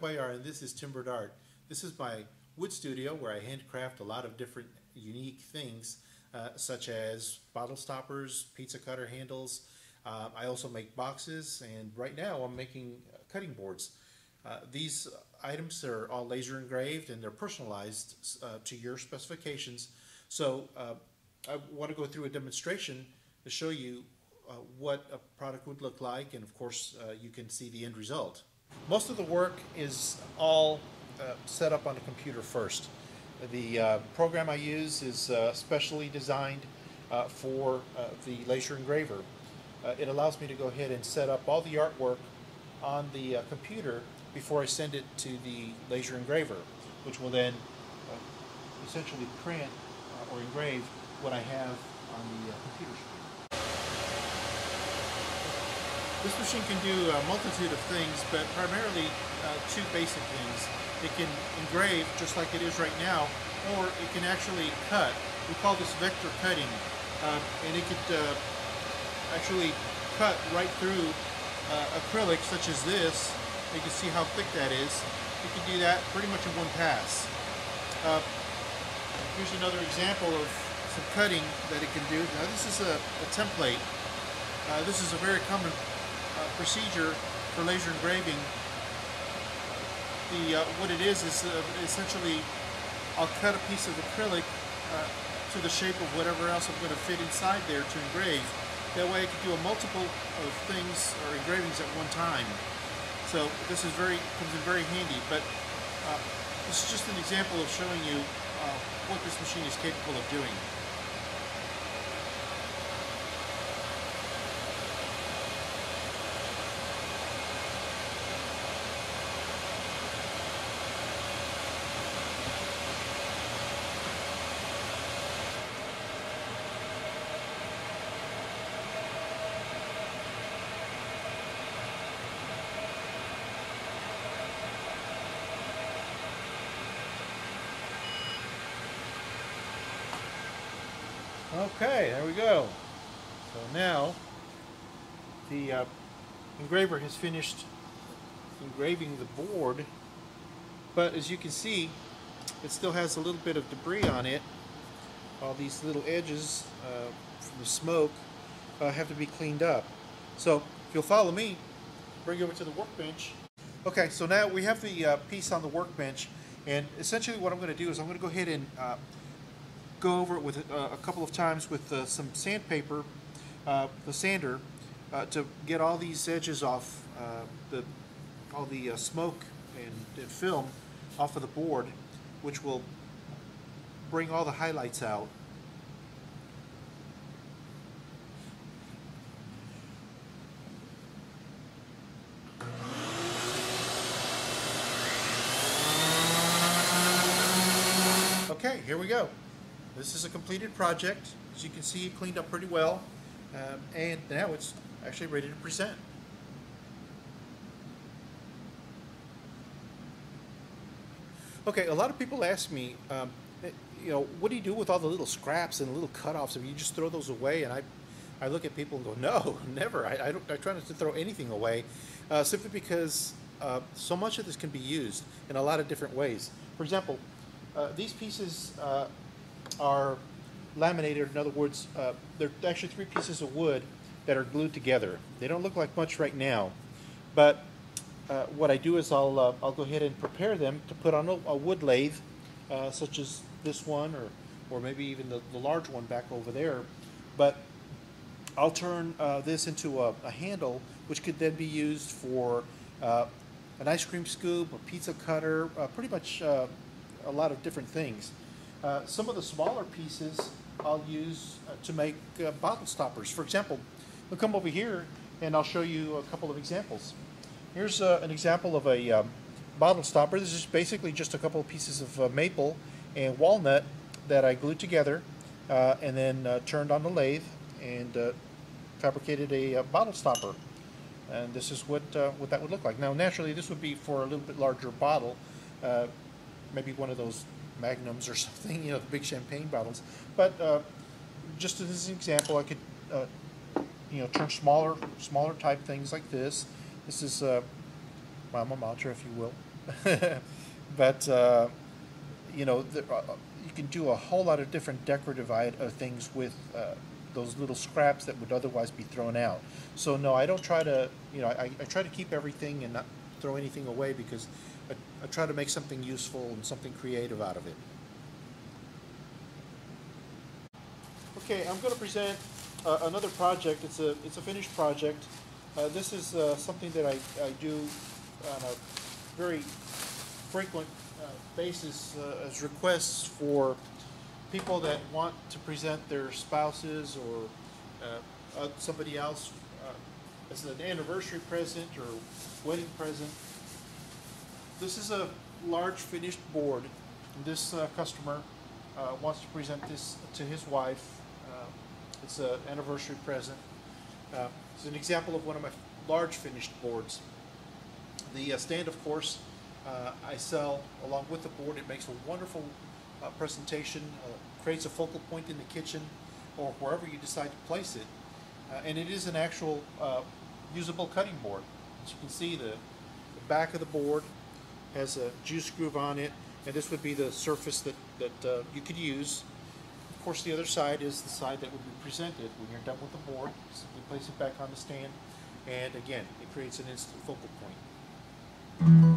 Cuellar, and this is Timbered Art. This is my wood studio where I handcraft a lot of different unique things, such as bottle stoppers, pizza cutter handles. I also make boxes, and right now I'm making cutting boards. These items are all laser engraved and they're personalized to your specifications. So I want to go through a demonstration to show you what a product would look like, and of course you can see the end result. Most of the work is all set up on the computer first. The program I use is specially designed for the laser engraver. It allows me to go ahead and set up all the artwork on the computer before I send it to the laser engraver, which will then essentially print or engrave what I have on the computer screen. This machine can do a multitude of things, but primarily two basic things. It can engrave just like it is right now, or it can actually cut. We call this vector cutting, and it could actually cut right through acrylic such as this. You can see how thick that is. You can do that pretty much in one pass. Here's another example of some cutting that it can do. Now this is a template. This is a very common procedure for laser engraving. What it is essentially I'll cut a piece of acrylic to the shape of whatever else I'm going to fit inside there to engrave. That way I can do a multiple of things or engravings at one time. So this is comes in very handy, but this is just an example of showing you what this machine is capable of doing. Okay, there we go. So now the engraver has finished engraving the board, but as you can see, it still has a little bit of debris on it. All these little edges from the smoke have to be cleaned up. So if you'll follow me, bring you over to the workbench. Okay, so now we have the piece on the workbench, and essentially what I'm going to do is I'm going to go ahead and go over it with a couple of times with some sandpaper, the sander, to get all these edges off, all the smoke and film off of the board, which will bring all the highlights out. Okay, here we go. This is a completed project. As you can see, it cleaned up pretty well, and now it's actually ready to present. Okay, a lot of people ask me, what do you do with all the little scraps and little cutoffs? I mean, you just throw those away? And I look at people and go, no, never. I try not to throw anything away, simply because so much of this can be used in a lot of different ways. For example, these pieces are laminated. In other words, they're actually three pieces of wood that are glued together. They don't look like much right now, but what I do is I'll go ahead and prepare them to put on a wood lathe, such as this one, or maybe even the large one back over there. But I'll turn this into a handle, which could then be used for an ice cream scoop, a pizza cutter, pretty much a lot of different things. Some of the smaller pieces I'll use to make bottle stoppers. For example, I'll come over here and I'll show you a couple of examples. Here's an example of a bottle stopper. This is basically just a couple of pieces of maple and walnut that I glued together and then turned on the lathe and fabricated a bottle stopper. And this is what that would look like. Now, naturally, this would be for a little bit larger bottle, maybe one of those magnums or something, the big champagne bottles. But just as an example, I could, turn smaller type things like this. This is my alma mater, if you will. But you know, you can do a whole lot of different decorative things with those little scraps that would otherwise be thrown out. So no, I don't try to, you know, I try to keep everything and not throw anything away because I try to make something useful and something creative out of it. Okay, I'm going to present another project. It's a finished project. This is something that I do on a very frequent basis as requests for people that want to present their spouses or somebody else as an anniversary present or wedding present. This is a large finished board. This customer wants to present this to his wife. It's an anniversary present. It's an example of one of my large finished boards. The stand, of course, I sell along with the board. It makes a wonderful presentation, creates a focal point in the kitchen or wherever you decide to place it. And it is an actual usable cutting board. As you can see, the back of the board has a juice groove on it, and this would be the surface that you could use. Of course, the other side is the side that would be presented when you're done with the board. Simply place it back on the stand, and again, it creates an instant focal point.